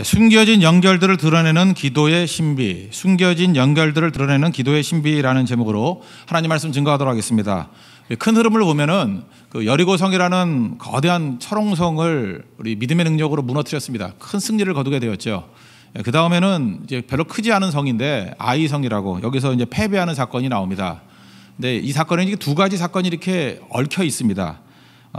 숨겨진 연결들을 드러내는 기도의 신비, 숨겨진 연결들을 드러내는 기도의 신비라는 제목으로 하나님 말씀 증거하도록 하겠습니다. 큰 흐름을 보면은 그 여리고성이라는 거대한 철옹성을 우리 믿음의 능력으로 무너뜨렸습니다. 큰 승리를 거두게 되었죠. 그 다음에는 이제 별로 크지 않은 성인데 아이성이라고 여기서 이제 패배하는 사건이 나옵니다. 근데 이 사건은 두 가지 사건이 이렇게 얽혀 있습니다.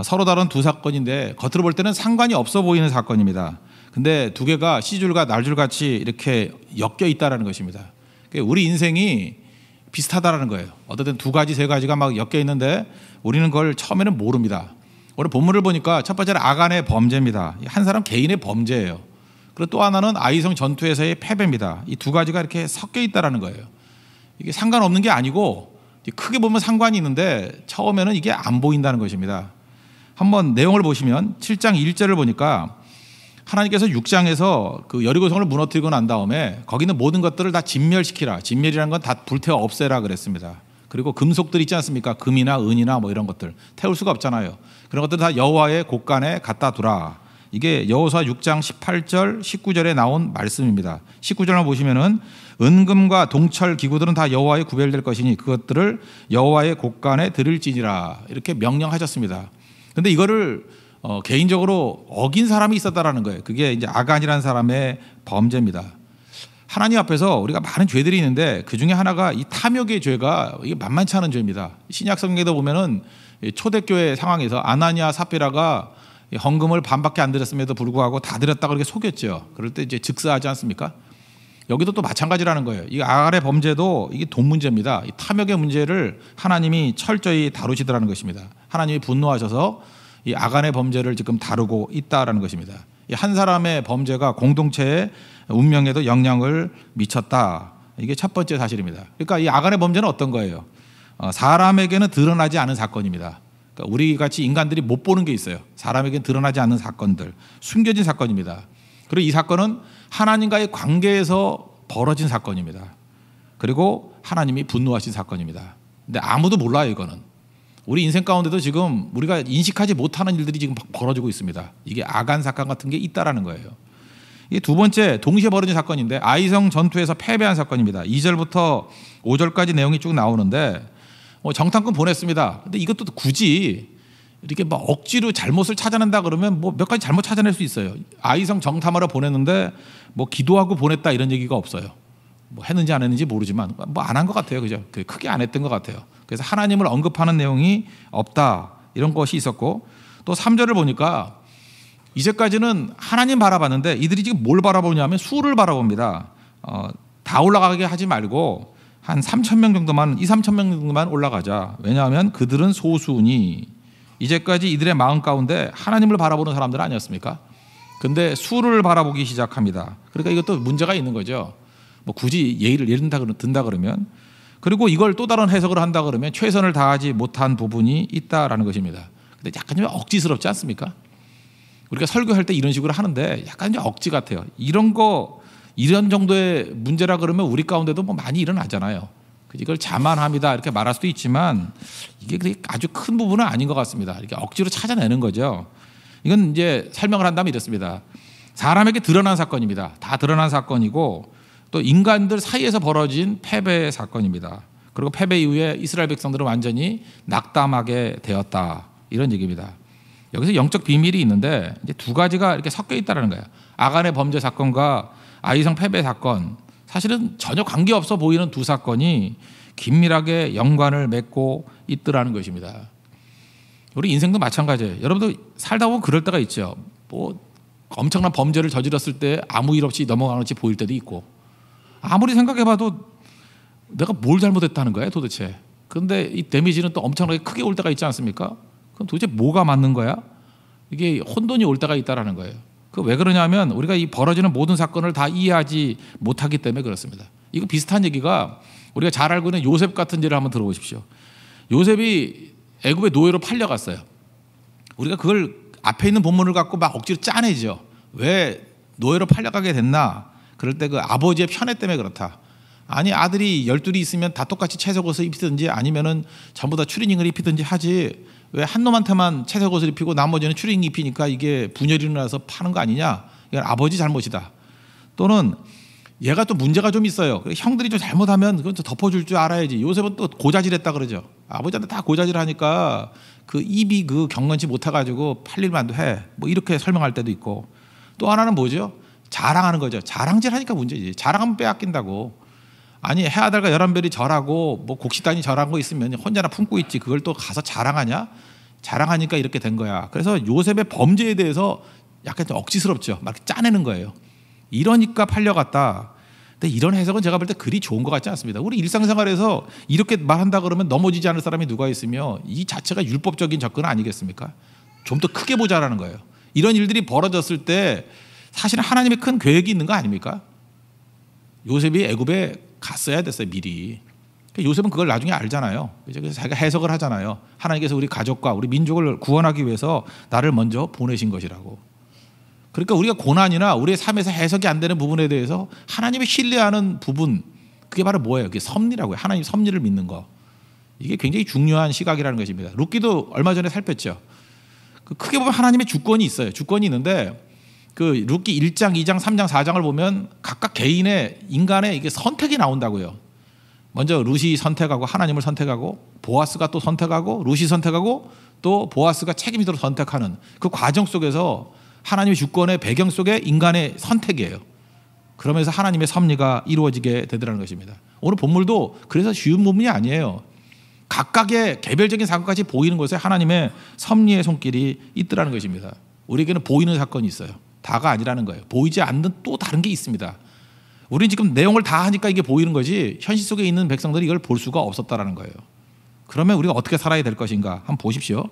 서로 다른 두 사건인데 겉으로 볼 때는 상관이 없어 보이는 사건입니다. 근데 두 개가 시줄과 날줄같이 이렇게 엮여 있다라는 것입니다. 우리 인생이 비슷하다라는 거예요. 어쨌든 두 가지, 세 가지가 막 엮여 있는데 우리는 그걸 처음에는 모릅니다. 오늘 본문을 보니까 첫 번째는 아간의 범죄입니다. 한 사람 개인의 범죄예요. 그리고 또 하나는 아이성 전투에서의 패배입니다. 이 두 가지가 이렇게 섞여 있다라는 거예요. 이게 상관없는 게 아니고 크게 보면 상관이 있는데 처음에는 이게 안 보인다는 것입니다. 한번 내용을 보시면 7장 1절을 보니까 하나님께서 6장에서 그 여리고성을 무너뜨리고 난 다음에 거기는 모든 것들을 다 진멸시키라. 진멸이라는 건 다 불태워 없애라 그랬습니다. 그리고 금속들 있지 않습니까? 금이나 은이나 뭐 이런 것들 태울 수가 없잖아요. 그런 것들 다 여호와의 곳간에 갖다 두라. 이게 여호수아 6장 18절 19절에 나온 말씀입니다. 19절만 보시면은 은금과 동철 기구들은 다 여호와의 구별될 것이니 그것들을 여호와의 곳간에 드릴지니라. 이렇게 명령하셨습니다. 근데 이거를 개인적으로 어긴 사람이 있었다라는 거예요. 그게 이제 아간이라는 사람의 범죄입니다. 하나님 앞에서 우리가 많은 죄들이 있는데 그 중에 하나가 이 탐욕의 죄가 이게 만만치 않은 죄입니다. 신약 성경에도 보면은 초대교회 상황에서 아나니아 삽비라가 헌금을 반밖에 안 드렸음에도 불구하고 다 드렸다고 이렇게 속였죠. 그럴 때 이제 즉사하지 않습니까? 여기도 또 마찬가지라는 거예요. 이 아간의 범죄도 이게 돈 문제입니다. 이 탐욕의 문제를 하나님이 철저히 다루시더라는 것입니다. 하나님이 분노하셔서 이 아간의 범죄를 지금 다루고 있다라는 것입니다. 한 사람의 범죄가 공동체의 운명에도 영향을 미쳤다. 이게 첫 번째 사실입니다. 그러니까 이 아간의 범죄는 어떤 거예요? 사람에게는 드러나지 않은 사건입니다. 그러니까 우리 같이 인간들이 못 보는 게 있어요. 사람에게는 드러나지 않는 사건들, 숨겨진 사건입니다. 그리고 이 사건은 하나님과의 관계에서 벌어진 사건입니다. 그리고 하나님이 분노하신 사건입니다. 근데 아무도 몰라요, 이거는. 우리 인생 가운데도 지금 우리가 인식하지 못하는 일들이 지금 벌어지고 있습니다. 이게 아간 사건 같은 게 있다라는 거예요. 이 두 번째 동시에 벌어진 사건인데 아이성 전투에서 패배한 사건입니다. 2절부터 5절까지 내용이 쭉 나오는데 정탐꾼 보냈습니다. 근데 이것도 굳이 이렇게 막 억지로 잘못을 찾아낸다 그러면 뭐 몇 가지 잘못 찾아낼 수 있어요. 아이성 정탐하러 보냈는데 뭐 기도하고 보냈다 이런 얘기가 없어요. 뭐 했는지 안 했는지 모르지만 뭐 안 한 것 같아요. 그죠? 크게 안 했던 것 같아요. 그래서 하나님을 언급하는 내용이 없다 이런 것이 있었고 또 3절을 보니까 이제까지는 하나님 바라봤는데 이들이 지금 뭘 바라보냐면 수를 바라봅니다. 다 올라가게 하지 말고 한 3,000명 정도만 3,000명 정도만 올라가자. 왜냐하면 그들은 소수니 이제까지 이들의 마음 가운데 하나님을 바라보는 사람들 아니었습니까? 근데 수를 바라보기 시작합니다. 그러니까 이것도 문제가 있는 거죠. 뭐 굳이 예를 든다 그러면 그리고 이걸 또 다른 해석을 한다 그러면 최선을 다하지 못한 부분이 있다라는 것입니다. 근데 약간 좀 억지스럽지 않습니까? 우리가 설교할 때 이런 식으로 하는데 약간 좀 억지 같아요. 이런 정도의 문제라 그러면 우리 가운데도 뭐 많이 일어나잖아요. 이걸 자만합니다 이렇게 말할 수도 있지만 이게 아주 큰 부분은 아닌 것 같습니다. 이렇게 억지로 찾아내는 거죠. 이건 이제 설명을 한다면 이렇습니다. 사람에게 드러난 사건입니다. 다 드러난 사건이고 또 인간들 사이에서 벌어진 패배의 사건입니다. 그리고 패배 이후에 이스라엘 백성들은 완전히 낙담하게 되었다 이런 얘기입니다. 여기서 영적 비밀이 있는데 이제 두 가지가 이렇게 섞여 있다는 거예요. 아간의 범죄 사건과 아이성 패배 사건, 사실은 전혀 관계없어 보이는 두 사건이 긴밀하게 연관을 맺고 있더라는 것입니다. 우리 인생도 마찬가지예요. 여러분도 살다 보면 그럴 때가 있죠. 뭐 엄청난 범죄를 저질렀을 때 아무 일 없이 넘어가는 것이 보일 때도 있고 아무리 생각해봐도 내가 뭘 잘못했다는 거야 도대체. 그런데 이 데미지는 또 엄청나게 크게 올 때가 있지 않습니까? 그럼 도대체 뭐가 맞는 거야? 이게 혼돈이 올 때가 있다는 거예요. 그 왜 그러냐면 우리가 이 벌어지는 모든 사건을 다 이해하지 못하기 때문에 그렇습니다. 이거 비슷한 얘기가 우리가 잘 알고 있는 요셉 같은 예를 한번 들어보십시오. 요셉이 애굽의 노예로 팔려갔어요. 우리가 그걸 앞에 있는 본문을 갖고 막 억지로 짜내죠. 왜 노예로 팔려가게 됐나? 그럴 때 그 아버지의 편애 때문에 그렇다. 아니 아들이 12이 있으면 다 똑같이 채색 옷을 입히든지 아니면은 전부 다 추리닝을 입히든지 하지 왜 한 놈한테만 채색 옷을 입히고 나머지는 추리닝 입히니까 이게 분열이 일어나서 파는 거 아니냐? 이건 아버지 잘못이다. 또는 얘가 또 문제가 좀 있어요. 형들이 좀 잘못하면 그건 좀 덮어줄 줄 알아야지. 요셉은 또 고자질했다 그러죠. 아버지한테 다 고자질하니까 그 입이 그 경건치 못해가지고 팔릴 만도 해. 뭐 이렇게 설명할 때도 있고. 또 하나는 뭐죠? 자랑하는 거죠. 자랑질하니까 문제지. 자랑하면 빼앗긴다고. 아니 해아들과 11별이 절하고 뭐 곡식단이 절한 거 있으면 혼자나 품고 있지. 그걸 또 가서 자랑하냐? 자랑하니까 이렇게 된 거야. 그래서 요셉의 범죄에 대해서 약간 좀 억지스럽죠. 막 짜내는 거예요. 이러니까 팔려갔다. 근데 이런 해석은 제가 볼 때 그리 좋은 것 같지 않습니다. 우리 일상생활에서 이렇게 말한다 그러면 넘어지지 않을 사람이 누가 있으며 이 자체가 율법적인 접근 아니겠습니까? 좀 더 크게 보자라는 거예요. 이런 일들이 벌어졌을 때 사실은 하나님의 큰 계획이 있는 거 아닙니까? 요셉이 애굽에 갔어야 됐어요, 미리. 요셉은 그걸 나중에 알잖아요. 그래서 자기가 해석을 하잖아요. 하나님께서 우리 가족과 우리 민족을 구원하기 위해서 나를 먼저 보내신 것이라고. 그러니까 우리가 고난이나 우리의 삶에서 해석이 안 되는 부분에 대해서 하나님을 신뢰하는 부분, 그게 바로 뭐예요? 그게 섭리라고요. 하나님 섭리를 믿는 거. 이게 굉장히 중요한 시각이라는 것입니다. 룻기도 얼마 전에 살폈죠. 크게 보면 하나님의 주권이 있어요. 주권이 있는데 그 룻기 1장, 2장, 3장, 4장을 보면 각각 개인의 인간의 이게 선택이 나온다고요. 먼저 룻이 선택하고 하나님을 선택하고 보아스가 또 선택하고 룻이 선택하고 또 보아스가 책임지도록 선택하는 그 과정 속에서 하나님의 주권의 배경 속에 인간의 선택이에요. 그러면서 하나님의 섭리가 이루어지게 되더라는 것입니다. 오늘 본문도 그래서 쉬운 부분이 아니에요. 각각의 개별적인 사건까지 보이는 곳에 하나님의 섭리의 손길이 있더라는 것입니다. 우리에게는 보이는 사건이 있어요. 다가 아니라는 거예요. 보이지 않는 또 다른 게 있습니다. 우리는 지금 내용을 다 하니까 이게 보이는 거지 현실 속에 있는 백성들이 이걸 볼 수가 없었다라는 거예요. 그러면 우리가 어떻게 살아야 될 것인가 한번 보십시오.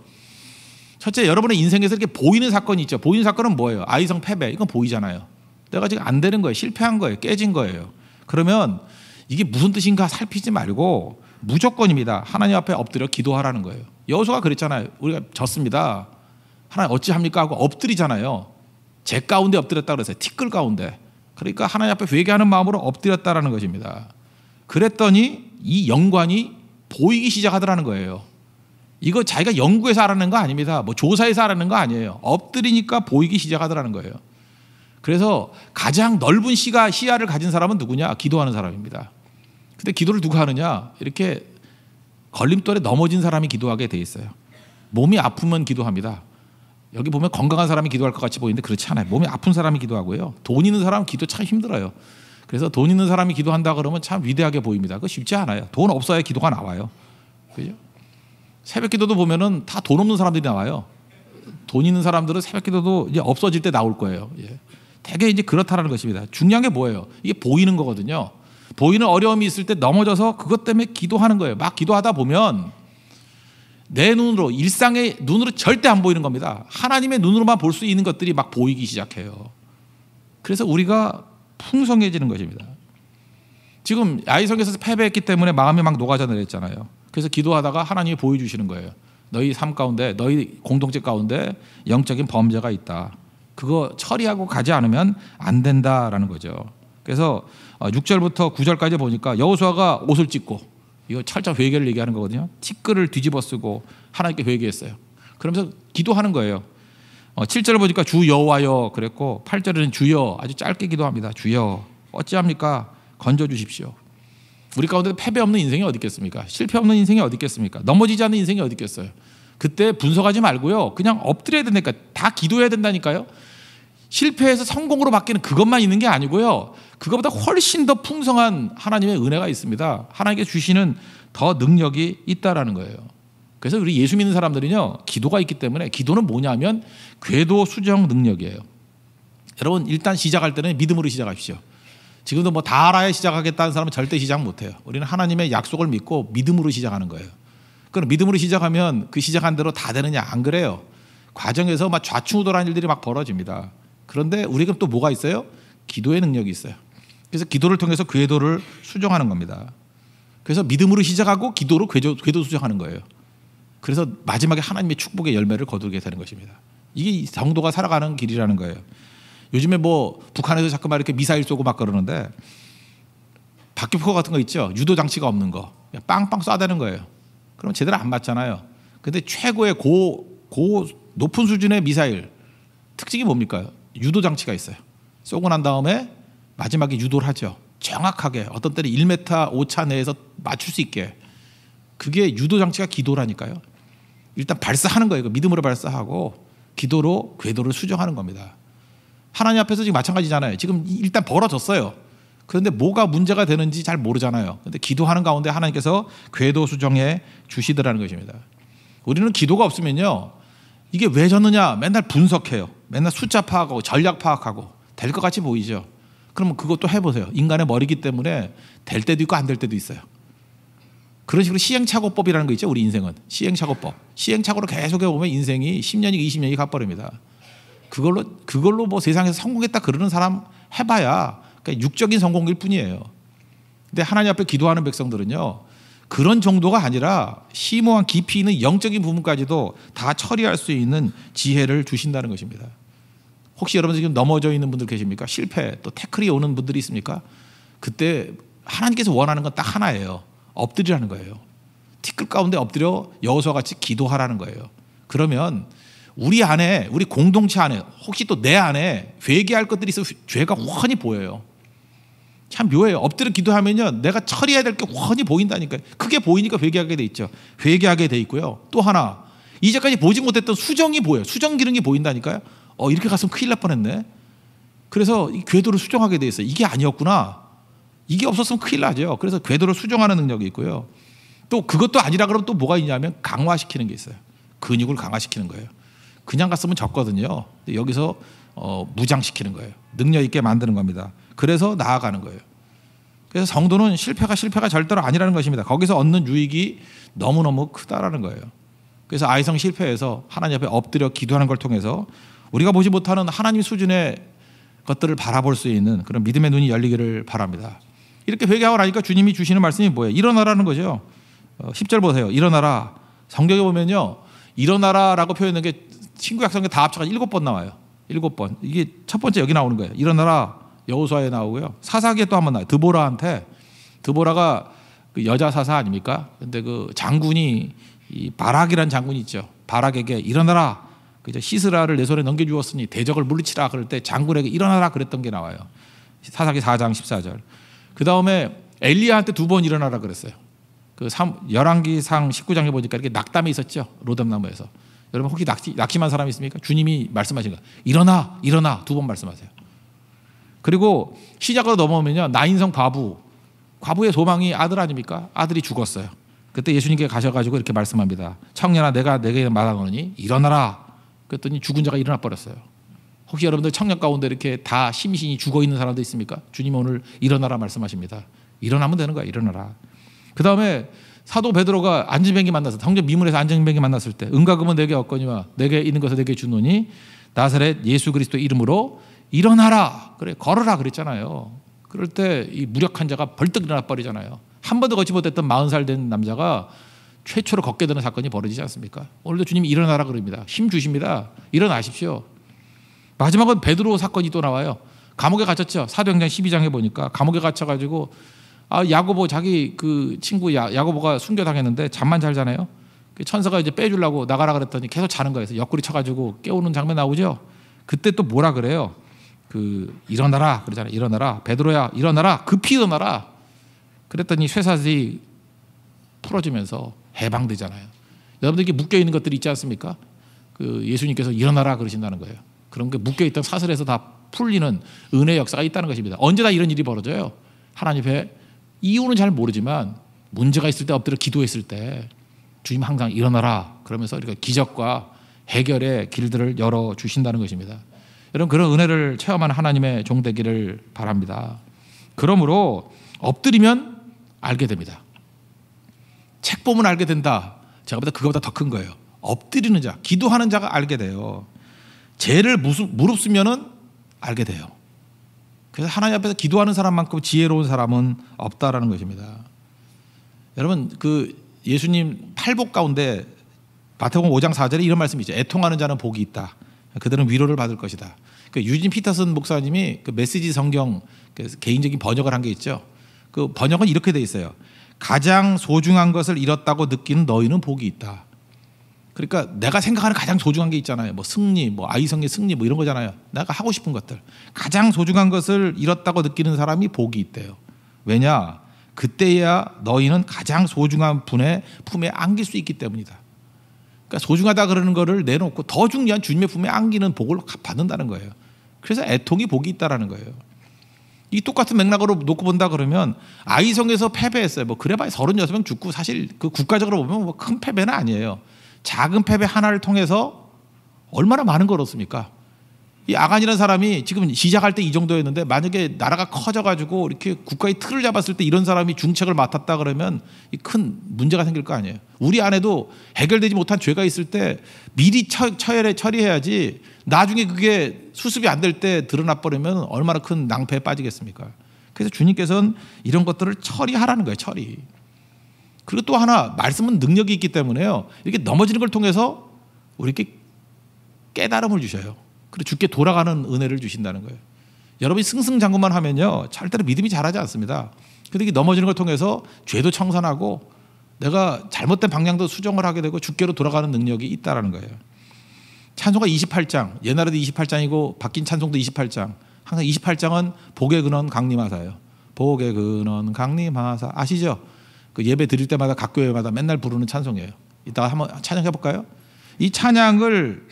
첫째, 여러분의 인생에서 이렇게 보이는 사건이 있죠. 보이는 사건은 뭐예요? 아이성 패배. 이건 보이잖아요. 내가 지금 안 되는 거예요. 실패한 거예요. 깨진 거예요. 그러면 이게 무슨 뜻인가 살피지 말고 무조건입니다. 하나님 앞에 엎드려 기도하라는 거예요. 여호수아가 그랬잖아요. 우리가 졌습니다. 하나님 어찌합니까 하고 엎드리잖아요. 제 가운데 엎드렸다 그랬어요. 티끌 가운데. 그러니까 하나님 앞에 회개하는 마음으로 엎드렸다라는 것입니다. 그랬더니 이 영광이 보이기 시작하더라는 거예요. 이거 자기가 연구해서 알아낸 거 아닙니다. 뭐 조사해서 알아낸 거 아니에요. 엎드리니까 보이기 시작하더라는 거예요. 그래서 가장 넓은 시야를 가진 사람은 누구냐? 기도하는 사람입니다. 근데 기도를 누가 하느냐? 이렇게 걸림돌에 넘어진 사람이 기도하게 돼 있어요. 몸이 아프면 기도합니다. 여기 보면 건강한 사람이 기도할 것 같이 보이는데 그렇지 않아요. 몸이 아픈 사람이 기도하고요. 돈 있는 사람은 기도 참 힘들어요. 그래서 돈 있는 사람이 기도한다 그러면 참 위대하게 보입니다. 그거 쉽지 않아요. 돈 없어야 기도가 나와요. 그죠? 새벽 기도도 보면은 다 돈 없는 사람들이 나와요. 돈 있는 사람들은 새벽 기도도 이제 없어질 때 나올 거예요. 예. 되게 이제 그렇다라는 것입니다. 중요한 게 뭐예요? 이게 보이는 거거든요. 보이는 어려움이 있을 때 넘어져서 그것 때문에 기도하는 거예요. 막 기도하다 보면 내 눈으로 일상의 눈으로 절대 안 보이는 겁니다. 하나님의 눈으로만 볼 수 있는 것들이 막 보이기 시작해요. 그래서 우리가 풍성해지는 것입니다. 지금 아이성에서 패배했기 때문에 마음이 막 녹아져 내렸잖아요. 그래서 기도하다가 하나님이 보여주시는 거예요. 너희 삶 가운데 너희 공동체 가운데 영적인 범죄가 있다. 그거 처리하고 가지 않으면 안 된다라는 거죠. 그래서 6절부터 9절까지 보니까 여호수아가 옷을 찢고 이거 철저 회개를 얘기하는 거거든요. 티끌을 뒤집어 쓰고 하나님께 회개했어요. 그러면서 기도하는 거예요. 7절 보니까 주 여호와여 그랬고 8절에는 주여 아주 짧게 기도합니다. 주여 어찌합니까? 건져 주십시오. 우리 가운데 패배 없는 인생이 어디 있겠습니까? 실패 없는 인생이 어디 있겠습니까? 넘어지지 않는 인생이 어디 있겠어요? 그때 분석하지 말고요. 그냥 엎드려야 된다니까. 다 기도해야 된다니까요. 실패해서 성공으로 바뀌는 그것만 있는 게 아니고요. 그것보다 훨씬 더 풍성한 하나님의 은혜가 있습니다. 하나님께 주시는 더 능력이 있다라는 거예요. 그래서 우리 예수 믿는 사람들은요. 기도가 있기 때문에 기도는 뭐냐면 궤도 수정 능력이에요. 여러분 일단 시작할 때는 믿음으로 시작하십시오. 지금도 뭐 다 알아야 시작하겠다는 사람은 절대 시작 못해요. 우리는 하나님의 약속을 믿고 믿음으로 시작하는 거예요. 그럼 믿음으로 시작하면 그 시작한 대로 다 되느냐? 안 그래요. 과정에서 막 좌충우돌한 일들이 막 벌어집니다. 그런데 우리가 또 뭐가 있어요? 기도의 능력이 있어요. 그래서 기도를 통해서 궤도를 수정하는 겁니다. 그래서 믿음으로 시작하고 기도로 궤도 수정하는 거예요. 그래서 마지막에 하나님의 축복의 열매를 거두게 되는 것입니다. 이게 성도가 살아가는 길이라는 거예요. 요즘에 뭐 북한에서 자꾸만 이렇게 미사일 쏘고 막 그러는데 박격포 같은 거 있죠. 유도 장치가 없는 거. 빵빵 쏴대는 거예요. 그럼 제대로 안 맞잖아요. 근데 최고의 높은 수준의 미사일 특징이 뭡니까? 유도 장치가 있어요. 쏘고 난 다음에 마지막에 유도를 하죠. 정확하게 어떤 때는 1m 오차 내에서 맞출 수 있게. 그게 유도 장치가 기도라니까요. 일단 발사하는 거예요. 믿음으로 발사하고 기도로 궤도를 수정하는 겁니다. 하나님 앞에서 지금 마찬가지잖아요. 지금 일단 벌어졌어요. 그런데 뭐가 문제가 되는지 잘 모르잖아요. 그런데 기도하는 가운데 하나님께서 궤도 수정해 주시더라는 것입니다. 우리는 기도가 없으면요, 이게 왜 졌느냐 맨날 분석해요. 맨날 숫자 파악하고 전략 파악하고 될 것 같이 보이죠. 그러면 그것도 해보세요. 인간의 머리이기 때문에 될 때도 있고 안 될 때도 있어요. 그런 식으로 시행착오법이라는 거 있죠. 우리 인생은 시행착오법. 시행착오로 계속해 보면 인생이 10년이 20년이 가버립니다. 그걸로 뭐 세상에서 성공했다 그러는 사람 해봐야 그러니까 육적인 성공일 뿐이에요. 근데 하나님 앞에 기도하는 백성들은요, 그런 정도가 아니라 심오한 깊이 있는 영적인 부분까지도 다 처리할 수 있는 지혜를 주신다는 것입니다. 혹시 여러분 지금 넘어져 있는 분들 계십니까? 실패 또 태클이 오는 분들이 있습니까? 그때 하나님께서 원하는 건 딱 하나예요. 엎드리라는 거예요. 티끌 가운데 엎드려 여호수아 같이 기도하라는 거예요. 그러면 우리 안에, 우리 공동체 안에, 혹시 또 내 안에 회개할 것들이 있어 죄가 훤히 보여요. 참 묘해요. 엎드려 기도하면요, 내가 처리해야 될 게 훤히 보인다니까요. 그게 보이니까 회개하게 돼 있죠. 회개하게 돼 있고요. 또 하나, 이제까지 보지 못했던 수정이 보여요. 수정 기능이 보인다니까요. 이렇게 갔으면 큰일 날 뻔했네. 그래서 이 궤도를 수정하게 돼 있어요. 이게 아니었구나. 이게 없었으면 큰일 나죠. 그래서 궤도를 수정하는 능력이 있고요. 또 그것도 아니라 그러면 또 뭐가 있냐면 강화시키는 게 있어요. 근육을 강화시키는 거예요. 그냥 갔으면 졌거든요. 여기서 무장시키는 거예요. 능력 있게 만드는 겁니다. 그래서 나아가는 거예요. 그래서 성도는 실패가 절대로 아니라는 것입니다. 거기서 얻는 유익이 너무너무 크다라는 거예요. 그래서 아이성 실패에서 하나님 앞에 엎드려 기도하는 걸 통해서 우리가 보지 못하는 하나님 수준의 것들을 바라볼 수 있는 그런 믿음의 눈이 열리기를 바랍니다. 이렇게 회개하고 나니까 주님이 주시는 말씀이 뭐예요? 일어나라는 거죠. 10절 보세요. 일어나라. 성경에 보면요, 일어나라라고 표현하는 게 신구약 성경 다 합쳐서 7번 나와요. 7번. 이게 첫 번째 여기 나오는 거예요. 일어나라. 여호수아에 나오고요. 사사기에 또 한 번 나와요. 드보라한테. 드보라가 그 여자 사사 아닙니까? 근데 그 장군이 이 바락이라는 장군이 있죠. 바락에게 일어나라. 그죠? 시스라를 내 손에 넘겨주었으니 대적을 물리치라. 그럴 때 장군에게 일어나라 그랬던 게 나와요. 사사기 4장 14절. 그 다음에 엘리야한테 2번 일어나라 그랬어요. 그 열왕기상 19장에 보니까 이렇게 낙담이 있었죠. 로뎀나무에서. 여러분 혹시 낙심한 사람이 있습니까? 주님이 말씀하신 거. 일어나 2번 말씀하세요. 그리고 시작으로 넘어오면요, 나인성 과부의 소망이 아들 아닙니까? 아들이 죽었어요. 그때 예수님께 가셔가지고 이렇게 말씀합니다. 청년아, 내가 내게 말하노니 일어나라. 그랬더니 죽은 자가 일어나 버렸어요. 혹시 여러분들 청년 가운데 이렇게 다 심신이 죽어 있는 사람도 있습니까? 주님이 오늘 일어나라 말씀하십니다. 일어나면 되는 거야. 일어나라. 그 다음에 사도 베드로가 안진뱅이 만났을 때, 성전 미문에서 안진뱅이 만났을 때, 은과 금은 내게 없거니와 내게 있는 것을 내게 주노니 나사렛 예수 그리스도 이름으로 일어나라. 그래, 걸어라 그랬잖아요. 그럴 때 이 무력한 자가 벌떡 일어나 버리잖아요. 한 번도 걷지 못했던 40살 된 남자가 최초로 걷게 되는 사건이 벌어지지 않습니까? 오늘도 주님이 일어나라 그럽니다. 힘 주십니다. 일어나십시오. 마지막은 베드로 사건이 또 나와요. 감옥에 갇혔죠. 사도행전 12장에 보니까 감옥에 갇혀가지고 야고보 자기 그 친구 야고보가 순교당했는데 잠만 잘 자네요. 천사가 이제 빼주려고 나가라 그랬더니 계속 자는 거예요. 그래서 옆구리 쳐가지고 깨우는 장면 나오죠. 그때 또 뭐라 그래요? 일어나라 그러잖아요. 일어나라. 베드로야 일어나라. 급히 일어나라. 그랬더니 쇠사슬이 풀어지면서 해방되잖아요. 여러분들 이렇게 묶여있는 것들이 있지 않습니까? 예수님께서 일어나라 그러신다는 거예요. 그런 게 묶여있던 사슬에서 다 풀리는 은혜의 역사가 있다는 것입니다. 언제 다 이런 일이 벌어져요? 하나님 앞에 이유는 잘 모르지만 문제가 있을 때 엎드려 기도했을 때 주님 항상 일어나라 그러면서 우리가 기적과 해결의 길들을 열어주신다는 것입니다. 여러분 그런 은혜를 체험하는 하나님의 종 되기를 바랍니다. 그러므로 엎드리면 알게 됩니다. 책 보면 알게 된다. 제가 보다 그거보다 더 큰 거예요. 엎드리는 자, 기도하는 자가 알게 돼요. 죄를 무릅쓰면은 알게 돼요. 그래서 하나님 앞에서 기도하는 사람만큼 지혜로운 사람은 없다라는 것입니다. 여러분 예수님 팔복 가운데 마태복음 5장 4절에 이런 말씀이 있죠. 애통하는 자는 복이 있다. 그들은 위로를 받을 것이다. 유진 피터슨 목사님이 메시지 성경 개인적인 번역을 한 게 있죠. 그 번역은 이렇게 돼 있어요. 가장 소중한 것을 잃었다고 느끼는 너희는 복이 있다. 그러니까 내가 생각하는 가장 소중한 게 있잖아요. 뭐 승리, 뭐 아이성의 승리, 뭐 이런 거잖아요. 내가 하고 싶은 것들, 가장 소중한 것을 잃었다고 느끼는 사람이 복이 있대요. 왜냐? 그때야 너희는 가장 소중한 분의 품에 안길 수 있기 때문이다. 그러니까 소중하다 그러는 거를 내놓고 더 중요한 주님의 품에 안기는 복을 받는다는 거예요. 그래서 애통이 복이 있다라는 거예요. 이 똑같은 맥락으로 놓고 본다 그러면 아이성에서 패배했어요. 뭐 그래봐야 36명 죽고 사실 그 국가적으로 보면 뭐 큰 패배는 아니에요. 작은 패배 하나를 통해서 얼마나 많은 걸 얻습니까? 이 아간이라는 사람이 지금 시작할 때 이 정도였는데 만약에 나라가 커져가지고 이렇게 국가의 틀을 잡았을 때 이런 사람이 중책을 맡았다 그러면 큰 문제가 생길 거 아니에요. 우리 안에도 해결되지 못한 죄가 있을 때 미리 처리해야지 나중에 그게 수습이 안 될 때 드러나 버리면 얼마나 큰 낭패에 빠지겠습니까? 그래서 주님께서는 이런 것들을 처리하라는 거예요. 처리. 그리고 또 하나 말씀은 능력이 있기 때문에요. 이렇게 넘어지는 걸 통해서 우리에게 깨달음을 주셔요. 그리고 주께 돌아가는 은혜를 주신다는 거예요. 여러분이 승승장구만 하면요 절대로 믿음이 자라지 않습니다. 그런데 넘어지는 걸 통해서 죄도 청산하고 내가 잘못된 방향도 수정을 하게 되고 주께로 돌아가는 능력이 있다는 거예요. 찬송가 28장, 옛날에도 28장이고 바뀐 찬송도 28장. 항상 28장은 복의 근원 강림하사예요. 복의 근원 강림하사 아시죠? 그 예배 드릴 때마다 각 교회마다 맨날 부르는 찬송이에요. 이따가 한번 찬양해 볼까요? 이 찬양을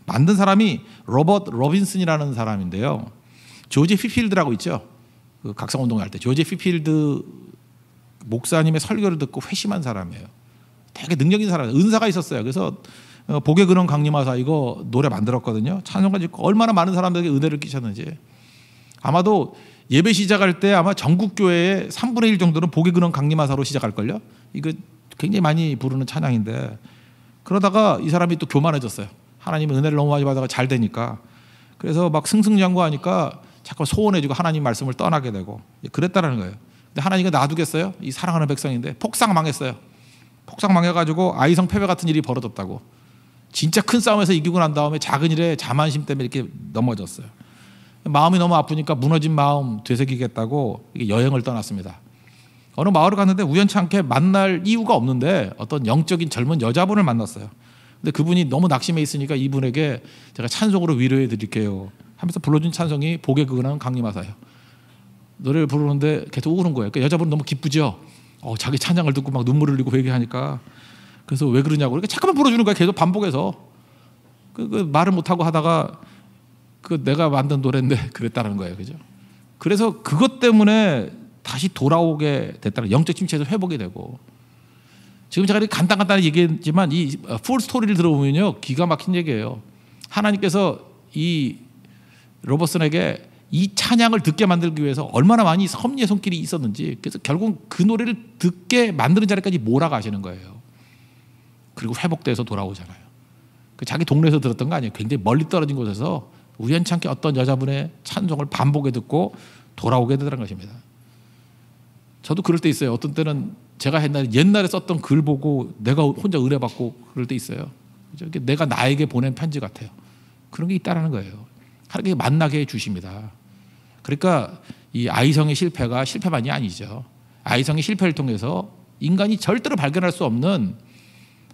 만든 사람이 로버트 로빈슨이라는 사람인데요. 조지 피필드라고 있죠. 그 각성운동을 할 때 조지 피필드 목사님의 설교를 듣고 회심한 사람이에요. 되게 능력 있는 사람이에요. 은사가 있었어요. 그래서 복의 근원 강림하사 이거 노래 만들었거든요. 찬송가 짓고 얼마나 많은 사람들에게 은혜를 끼쳤는지. 아마도 예배 시작할 때 아마 전국 교회의 3분의 1 정도는 복의 근원 강림하사로 시작할걸요. 이거 굉장히 많이 부르는 찬양인데 그러다가 이 사람이 또 교만해졌어요. 하나님의 은혜를 너무 많이 받아가 잘 되니까. 그래서 막 승승장구하니까 자꾸 소원해지고 하나님 말씀을 떠나게 되고 그랬다는 거예요. 근데 하나님이 놔두겠어요? 이 사랑하는 백성인데 폭삭 망했어요. 폭삭 망해가지고 아이성 패배 같은 일이 벌어졌다고. 진짜 큰 싸움에서 이기고 난 다음에 작은 일에 자만심 때문에 이렇게 넘어졌어요. 마음이 너무 아프니까 무너진 마음 되새기겠다고 여행을 떠났습니다. 어느 마을을 갔는데 우연치 않게 만날 이유가 없는데 어떤 영적인 젊은 여자분을 만났어요. 근데 그분이 너무 낙심해 있으니까 이분에게 제가 찬송으로 위로해 드릴게요 하면서 불러준 찬송이 복의 근원 강림하사예요. 노래를 부르는데 계속 우는 거예요. 그러니까 여자분은 너무 기쁘죠. 자기 찬양을 듣고 막 눈물을 흘리고 회개하니까. 그래서 왜 그러냐고 그러니까 잠깐만 불러주는 거야. 계속 반복해서 그 말을 못하고 하다가 내가 만든 노래인데 그랬다는 거예요. 그죠? 그래서 그것 때문에 다시 돌아오게 됐다는 영적 침체에서 회복이 되고 지금 제가 이렇게 간단히 얘기했지만 이 풀 스토리를 들어보면요 기가 막힌 얘기예요. 하나님께서 이 로버슨에게 이 찬양을 듣게 만들기 위해서 얼마나 많이 섭리의 손길이 있었는지 그래서 결국 그 노래를 듣게 만드는 자리까지 몰아가시는 거예요. 그리고 회복돼서 돌아오잖아요. 자기 동네에서 들었던 거 아니에요. 굉장히 멀리 떨어진 곳에서 우연찮게 어떤 여자분의 찬송을 반복해 듣고 돌아오게 되더라는 것입니다. 저도 그럴 때 있어요. 어떤 때는 제가 옛날에 썼던 글 보고 내가 혼자 의뢰받고 그럴 때 있어요. 내가 나에게 보낸 편지 같아요. 그런 게 있다는 거예요. 하나님께 만나게 해주십니다. 그러니까 이 아이성의 실패가 실패만이 아니죠. 아이성의 실패를 통해서 인간이 절대로 발견할 수 없는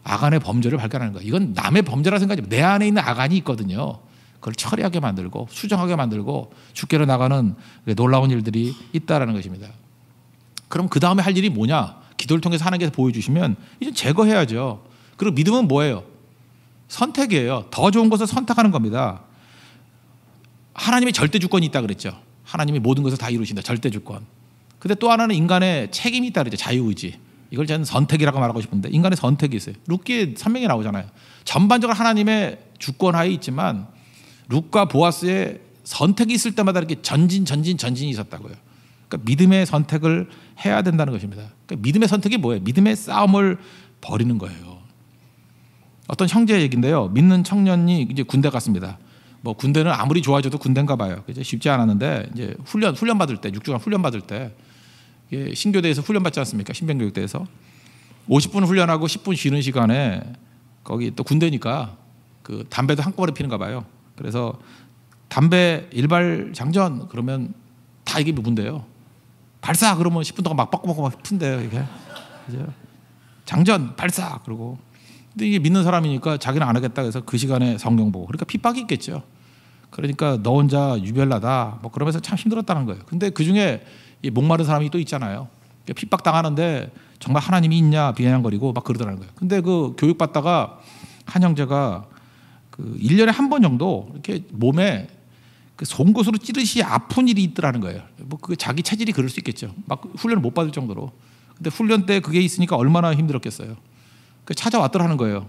아간의 범죄를 발견하는 거예요. 이건 남의 범죄라 생각하지 내 안에 있는 아간이 있거든요. 그걸 처리하게 만들고 수정하게 만들고 주께로 나가는 놀라운 일들이 있다는 것입니다. 그럼 그 다음에 할 일이 뭐냐? 기도를 통해서 하나님께서 보여주시면 이제 제거해야죠. 그리고 믿음은 뭐예요? 선택이에요. 더 좋은 것을 선택하는 겁니다. 하나님의 절대 주권이 있다 그랬죠. 하나님이 모든 것을 다 이루신다. 절대 주권. 근데 또 하나는 인간의 책임이 있다 그랬죠. 자유의지. 이걸 저는 선택이라고 말하고 싶은데 인간의 선택이 있어요. 룻기에 선명히 나오잖아요. 전반적으로 하나님의 주권하에 있지만 룻과 보아스의 선택이 있을 때마다 이렇게 전진이 있었다고요. 그러니까 믿음의 선택을 해야 된다는 것입니다. 그러니까 믿음의 선택이 뭐예요? 믿음의 싸움을 벌이는 거예요. 어떤 형제 얘기인데요. 믿는 청년이 이제 군대 갔습니다. 뭐 군대는 아무리 좋아져도 군대인가 봐요. 그죠? 쉽지 않았는데 이제 훈련 받을 때 6주간 훈련 받을 때 신교대에서 훈련 받지 않습니까? 신병교육대에서 50분 훈련하고 10분 쉬는 시간에 거기 또 군대니까 그 담배도 한꺼번에 피는가 봐요. 그래서 담배 일발 장전 그러면 다 이게 문제예요. 발사 그러면 10분 동안 막 바꿔 막 푼대요. 이게 그죠? 장전 발사 그러고 근데 이게 믿는 사람이니까 자기는 안 하겠다 해서 그 시간에 성경 보고, 그러니까 핍박이 있겠죠. 그러니까 너 혼자 유별나다 뭐 그러면서 참 힘들었다는 거예요. 근데 그중에 이 목마른 사람이 또 있잖아요. 핍박 당하는데 정말 하나님이 있냐 비아냥거리고 막 그러더라는 거예요. 근데 그 교육 받다가 한 형제가 그 1년에 한 번 정도 이렇게 몸에 그 송곳으로 찌르시 아픈 일이 있더라는 거예요. 뭐 그 자기 체질이 그럴 수 있겠죠. 막 훈련을 못 받을 정도로. 근데 훈련 때 그게 있으니까 얼마나 힘들었겠어요. 그 찾아왔더라는 거예요.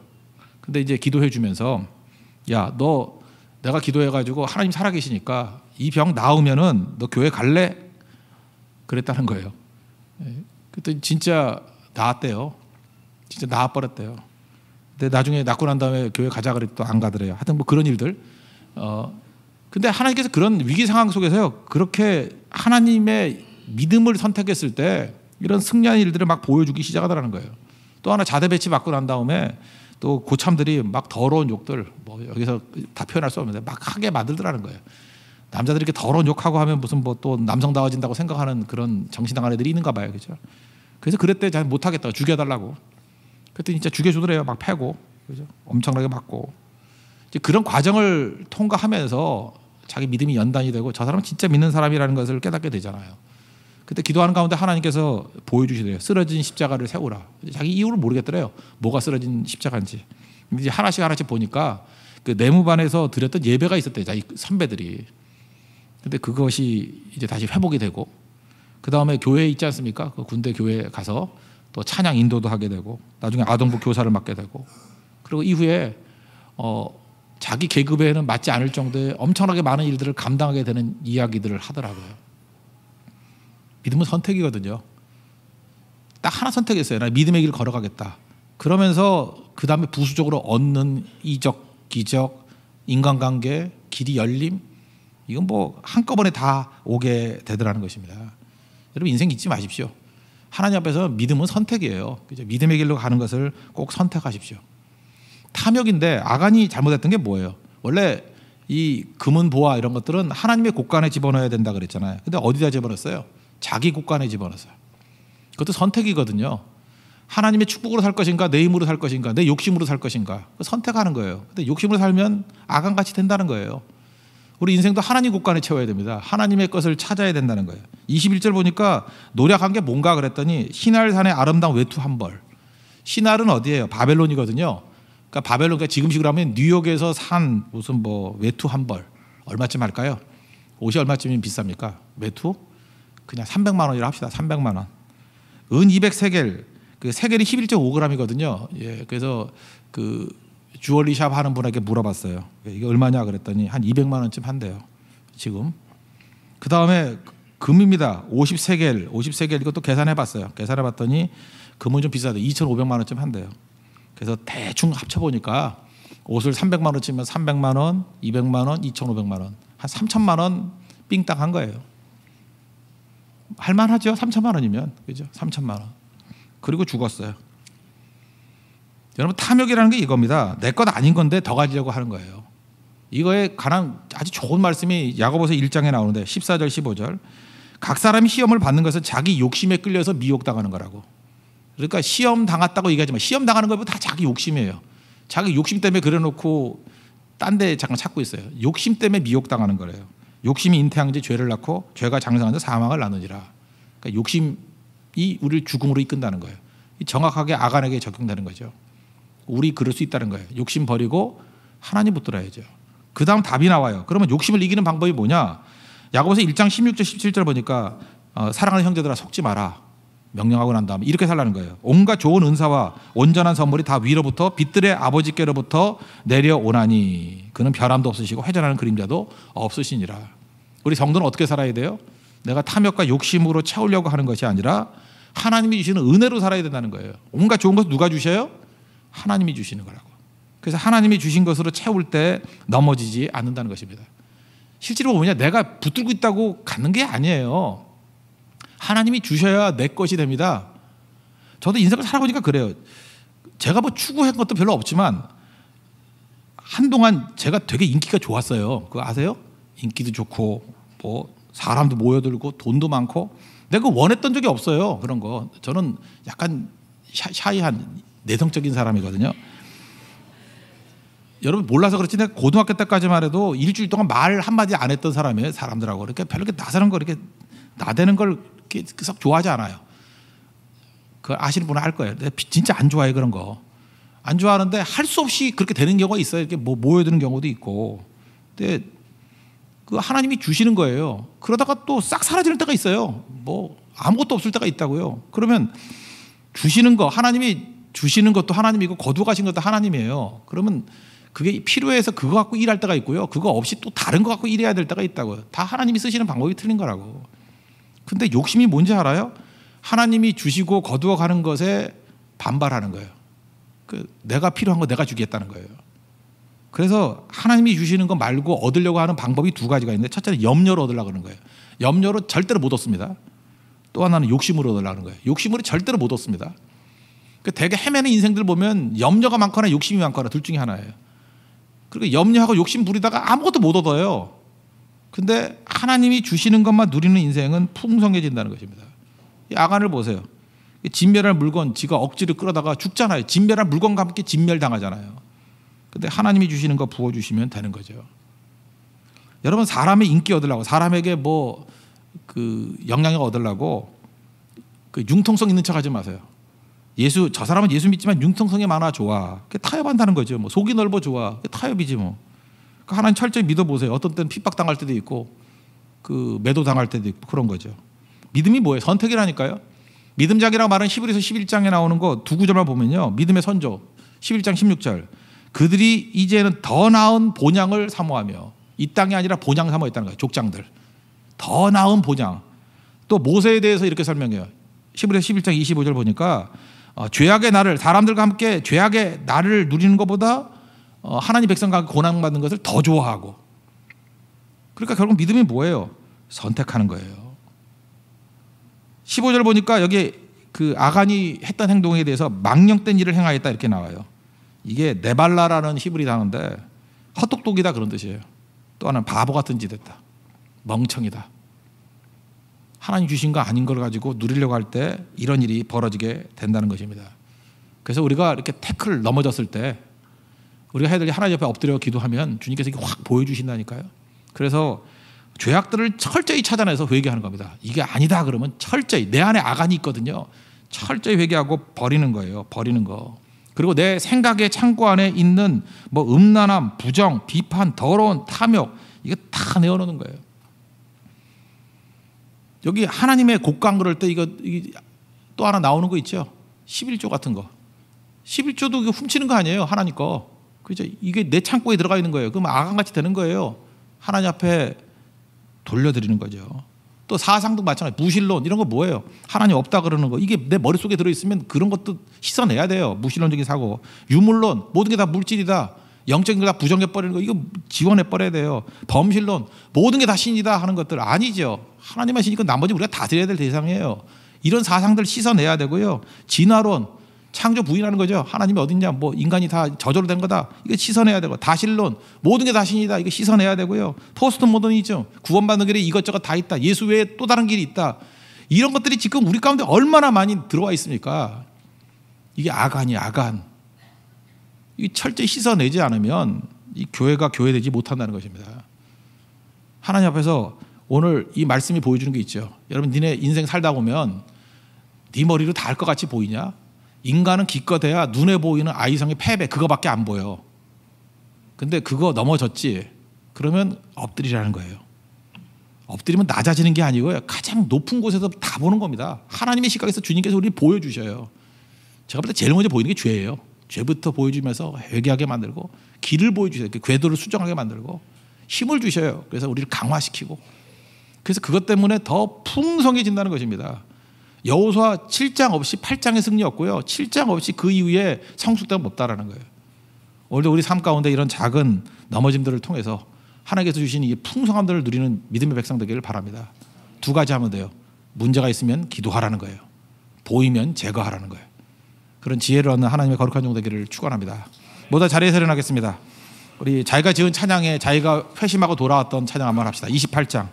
근데 이제 기도해 주면서 야, 너 내가 기도해 가지고 하나님 살아계시니까 이 병 나으면은 너 교회 갈래? 그랬다는 거예요. 그때 진짜 나았대요. 진짜 나아버렸대요. 근데 나중에 낫고 난 다음에 교회 가자 그랬도 안 가더래요. 하여튼 뭐 그런 일들. 근데 하나님께서 그런 위기 상황 속에서요, 그렇게 하나님의 믿음을 선택했을 때 이런 승리한 일들을 막 보여주기 시작하더라는 거예요. 또 하나 자대 배치 받고 난 다음에 또 고참들이 막 더러운 욕들, 뭐 여기서 다 표현할 수 없는데 막 하게 만들더라는 거예요. 남자들이 이렇게 더러운 욕하고 하면 무슨 뭐 또 남성다워진다고 생각하는 그런 정신 나간 애들이 있는가 봐요, 그죠? 그래서 그랬대. 잘 못하겠다, 죽여달라고. 그랬더니 진짜 죽여주더래요. 막 패고, 그죠? 엄청나게 맞고. 이제 그런 과정을 통과하면서 자기 믿음이 연단이 되고 저 사람은 진짜 믿는 사람이라는 것을 깨닫게 되잖아요. 그때 기도하는 가운데 하나님께서 보여주시더래요. 쓰러진 십자가를 세우라. 자기 이유를 모르겠더래요. 뭐가 쓰러진 십자가인지. 이제 하나씩 하나씩 보니까 그 내무반에서 드렸던 예배가 있었대요. 자기 선배들이. 근데 그것이 이제 다시 회복이 되고, 그 다음에 교회에 있지 않습니까? 그 군대 교회에 가서 또 찬양 인도도 하게 되고, 나중에 아동부 교사를 맡게 되고, 그리고 이후에 자기 계급에는 맞지 않을 정도의 엄청나게 많은 일들을 감당하게 되는 이야기들을 하더라고요. 믿음은 선택이거든요. 딱 하나 선택했어요. 나 믿음의 길을 걸어가겠다. 그러면서 그 다음에 부수적으로 얻는 이적, 기적, 인간관계, 길이 열림, 이건 뭐 한꺼번에 다 오게 되더라는 것입니다. 여러분 인생 잊지 마십시오. 하나님 앞에서 믿음은 선택이에요. 믿음의 길로 가는 것을 꼭 선택하십시오. 탐욕인데 아간이 잘못했던 게 뭐예요? 원래 이 금은 보화 이런 것들은 하나님의 곳간에 집어넣어야 된다 그랬잖아요. 근데 어디다 집어넣었어요? 자기 곳간에 집어넣었어요. 그것도 선택이거든요. 하나님의 축복으로 살 것인가, 내 힘으로 살 것인가, 내 욕심으로 살 것인가, 선택하는 거예요. 근데 욕심으로 살면 아간같이 된다는 거예요. 우리 인생도 하나님 곳간에 채워야 됩니다. 하나님의 것을 찾아야 된다는 거예요. 21절 보니까 노력한 게 뭔가 그랬더니 시날산의 아름다운 외투 한 벌. 시날은 어디예요? 바벨론이거든요. 그러니까 바벨론, 그러니까 지금식으로 하면 뉴욕에서 산 무슨 뭐 외투 한 벌 얼마쯤 할까요? 옷이 얼마쯤이면 비쌉니까? 외투? 그냥 300만 원이라 합시다. 300만 원. 은 200세겔. 그 세겔이 11.5g이거든요. 예, 그래서 그 주얼리샵 하는 분에게 물어봤어요. 이게 얼마냐 그랬더니 한 200만 원쯤 한대요. 지금. 그 다음에 금입니다. 50세겔. 50세겔 이것도 계산해봤어요. 계산해봤더니 금은 좀 비싸대. 2,500만 원쯤 한대요. 그래서 대충 합쳐보니까 옷을 300만 원 치면 300만 원, 200만 원, 2,500만 원. 한 3,000만 원 삥땅 한 거예요. 할만하죠? 3,000만 원이면. 그죠? 3,000만 원. 그리고 죽었어요. 여러분 탐욕이라는 게 이겁니다. 내 것 아닌 건데 더 가지려고 하는 거예요. 이거에 관한 아주 좋은 말씀이 야고보서 1장에 나오는데 14절 15절. 각 사람이 시험을 받는 것은 자기 욕심에 끌려서 미혹당하는 거라고. 그러니까 시험 당했다고 얘기하지만 시험 당하는 것보다 다 자기 욕심이에요. 자기 욕심 때문에 그려놓고 딴 데 잠깐 찾고 있어요. 욕심 때문에 미혹당하는 거래요. 욕심이 잉태한지 죄를 낳고 죄가 장성한지 사망을 낳느니라. 그러니까 욕심이 우리를 죽음으로 이끈다는 거예요. 정확하게 아간에게 적용되는 거죠. 우리 그럴 수 있다는 거예요. 욕심 버리고 하나님 붙들어야죠. 그 다음 답이 나와요. 그러면 욕심을 이기는 방법이 뭐냐? 야고보서 1장 16절 17절 보니까 사랑하는 형제들아 속지 마라. 명령하고 난 다음에 이렇게 살라는 거예요. 온갖 좋은 은사와 온전한 선물이 다 위로부터 빛들의 아버지께로부터 내려오나니 그는 변함도 없으시고 회전하는 그림자도 없으시니라. 우리 성도는 어떻게 살아야 돼요? 내가 탐욕과 욕심으로 채우려고 하는 것이 아니라 하나님이 주시는 은혜로 살아야 된다는 거예요. 온갖 좋은 것을 누가 주셔요? 하나님이 주시는 거라고. 그래서 하나님이 주신 것으로 채울 때 넘어지지 않는다는 것입니다. 실제로 뭐냐, 내가 붙들고 있다고 갖는 게 아니에요. 하나님이 주셔야 내 것이 됩니다. 저도 인생을 살아보니까 그래요. 제가 뭐 추구한 것도 별로 없지만 한동안 제가 되게 인기가 좋았어요. 그거 아세요? 인기도 좋고 뭐 사람도 모여들고 돈도 많고 내가 원했던 적이 없어요. 그런 거. 저는 약간 샤이한 내성적인 사람이거든요. 여러분 몰라서 그렇지 내가 고등학교 때까지만 해도 일주일 동안 말 한마디 안 했던 사람이에요. 사람들하고 이렇게 별로 이렇게 나서는 거 이렇게 나대는 걸 이렇게 썩 좋아하지 않아요. 그걸 아시는 분은 알 거예요. 내가 진짜 안 좋아해 그런 거. 안 좋아하는데 할 수 없이 그렇게 되는 경우가 있어요. 이렇게 뭐 모여드는 경우도 있고. 근데 그 하나님이 주시는 거예요. 그러다가 또 싹 사라지는 때가 있어요. 뭐 아무것도 없을 때가 있다고요. 그러면 주시는 거 하나님이 주시는 것도 하나님이고 거두어 가신 것도 하나님이에요. 그러면 그게 필요해서 그거 갖고 일할 때가 있고요. 그거 없이 또 다른 거 갖고 일해야 될 때가 있다고요. 다 하나님이 쓰시는 방법이 틀린 거라고. 근데 욕심이 뭔지 알아요? 하나님이 주시고 거두어 가는 것에 반발하는 거예요. 내가 필요한 거 내가 주겠다는 거예요. 그래서 하나님이 주시는 거 말고 얻으려고 하는 방법이 두 가지가 있는데 첫째는 염려로 얻으려고 하는 거예요. 염려로 절대로 못 얻습니다. 또 하나는 욕심으로 얻으려고 하는 거예요. 욕심으로 절대로 못 얻습니다. 되게 헤매는 인생들 보면 염려가 많거나 욕심이 많거나 둘 중에 하나예요. 그리고 염려하고 욕심 부리다가 아무것도 못 얻어요. 근데 하나님이 주시는 것만 누리는 인생은 풍성해진다는 것입니다. 이 아간을 보세요. 진멸할 물건 지가 억지로 끌어다가 죽잖아요. 진멸할 물건과 함께 진멸당하잖아요. 근데 하나님이 주시는 거 부어주시면 되는 거죠. 여러분 사람의 인기 얻으려고 사람에게 뭐 그 영향력 얻으려고 그 융통성 있는 척 하지 마세요. 저 사람은 예수 믿지만 융통성이 많아 좋아. 타협한다는 거죠. 뭐 속이 넓어 좋아. 타협이지 뭐. 그러니까 하나님 철저히 믿어보세요. 어떤 때는 핍박당할 때도 있고 그 매도당할 때도 있고 그런 거죠. 믿음이 뭐예요? 선택이라니까요. 믿음작이라고 말하는 히브리서 11장에 나오는 거 두 구절만 보면요. 믿음의 선조 11장 16절 그들이 이제는 더 나은 본향을 사모하며 이 땅이 아니라 본향 사모했다는 거예요. 족장들. 더 나은 본향. 또 모세에 대해서 이렇게 설명해요. 히브리서 11장 25절 보니까 죄악의 날을 사람들과 함께 죄악의 날을 누리는 것보다 하나님 백성과 고난받는 것을 더 좋아하고 그러니까 결국 믿음이 뭐예요? 선택하는 거예요. 15절 보니까 여기 그 아간이 했던 행동에 대해서 망령된 일을 행하였다 이렇게 나와요. 이게 네발라라는 히브리 단어인데 헛똑똑이다 그런 뜻이에요. 또 하나는 바보 같은 짓 했다. 멍청이다. 하나님 주신 거 아닌 걸 가지고 누리려고 할 때 이런 일이 벌어지게 된다는 것입니다. 그래서 우리가 이렇게 태클 넘어졌을 때 우리가 해야 될 일 하나님 옆에 엎드려 기도하면 주님께서 이렇게 확 보여주신다니까요. 그래서 죄악들을 철저히 찾아내서 회개하는 겁니다. 이게 아니다 그러면 철저히 내 안에 아간이 있거든요. 철저히 회개하고 버리는 거예요. 버리는 거. 그리고 내 생각의 창고 안에 있는 뭐 음란함, 부정, 비판, 더러운 탐욕 이거 다 내어놓는 거예요. 여기 하나님의 곡간 그럴 때 이거 또 하나 나오는 거 있죠. 11조 같은 거. 11조도 이거 훔치는 거 아니에요. 하나님 거. 그죠? 이게 내 창고에 들어가 있는 거예요. 그럼 아간같이 되는 거예요. 하나님 앞에 돌려드리는 거죠. 또 사상도 마찬가지. 무신론 이런 거 뭐예요? 하나님 없다 그러는 거. 이게 내 머릿속에 들어있으면 그런 것도 씻어내야 돼요. 무신론적인 사고. 유물론 모든 게 다 물질이다. 영적인 걸 다 부정해버리는 거 이거 지원해버려야 돼요. 범신론 모든 게 다 신이다 하는 것들 아니죠. 하나님만 신이니까 나머지 우리가 다 드려야 될 대상이에요. 이런 사상들 씻어내야 되고요. 진화론 창조 부인하는 거죠. 하나님이 어딨냐 뭐 인간이 다 저절로 된 거다 이거 씻어내야 되고 다신론 모든 게 다 신이다 이거 씻어내야 되고요. 포스트 모더니즘 구원받는 길에 이것저것 다 있다. 예수 외에 또 다른 길이 있다. 이런 것들이 지금 우리 가운데 얼마나 많이 들어와 있습니까? 이게 아간이 아간. 이 철저히 씻어내지 않으면 이 교회가 교회되지 못한다는 것입니다. 하나님 앞에서 오늘 이 말씀이 보여주는 게 있죠. 여러분 니네 인생 살다 보면 네 머리로 다 할 것 같이 보이냐? 인간은 기껏해야 눈에 보이는 아이성의 패배 그거밖에 안 보여. 근데 그거 넘어졌지. 그러면 엎드리라는 거예요. 엎드리면 낮아지는 게 아니고요. 가장 높은 곳에서 다 보는 겁니다. 하나님의 시각에서 주님께서 우리를 보여주셔요. 제가 볼 때 제일 먼저 보이는 게 죄예요. 죄부터 보여주면서 회개하게 만들고 길을 보여주셔요. 궤도를 수정하게 만들고 힘을 주셔요. 그래서 우리를 강화시키고 그래서 그것 때문에 더 풍성해진다는 것입니다. 여호수아 7장 없이 8장의 승리 없고요. 7장 없이 그 이후에 성숙됨 없다라는 거예요. 오늘도 우리 삶 가운데 이런 작은 넘어짐들을 통해서 하나님께서 주신 이 풍성함들을 누리는 믿음의 백성 되기를 바랍니다. 두 가지 하면 돼요. 문제가 있으면 기도하라는 거예요. 보이면 제거하라는 거예요. 그런 지혜를 얻는 하나님의 거룩한 종 되기를 축원합니다. 모두 자리에서 일어나겠습니다. 우리 자기가 지은 찬양에 자기가 회심하고 돌아왔던 찬양 한번 합시다. 28장.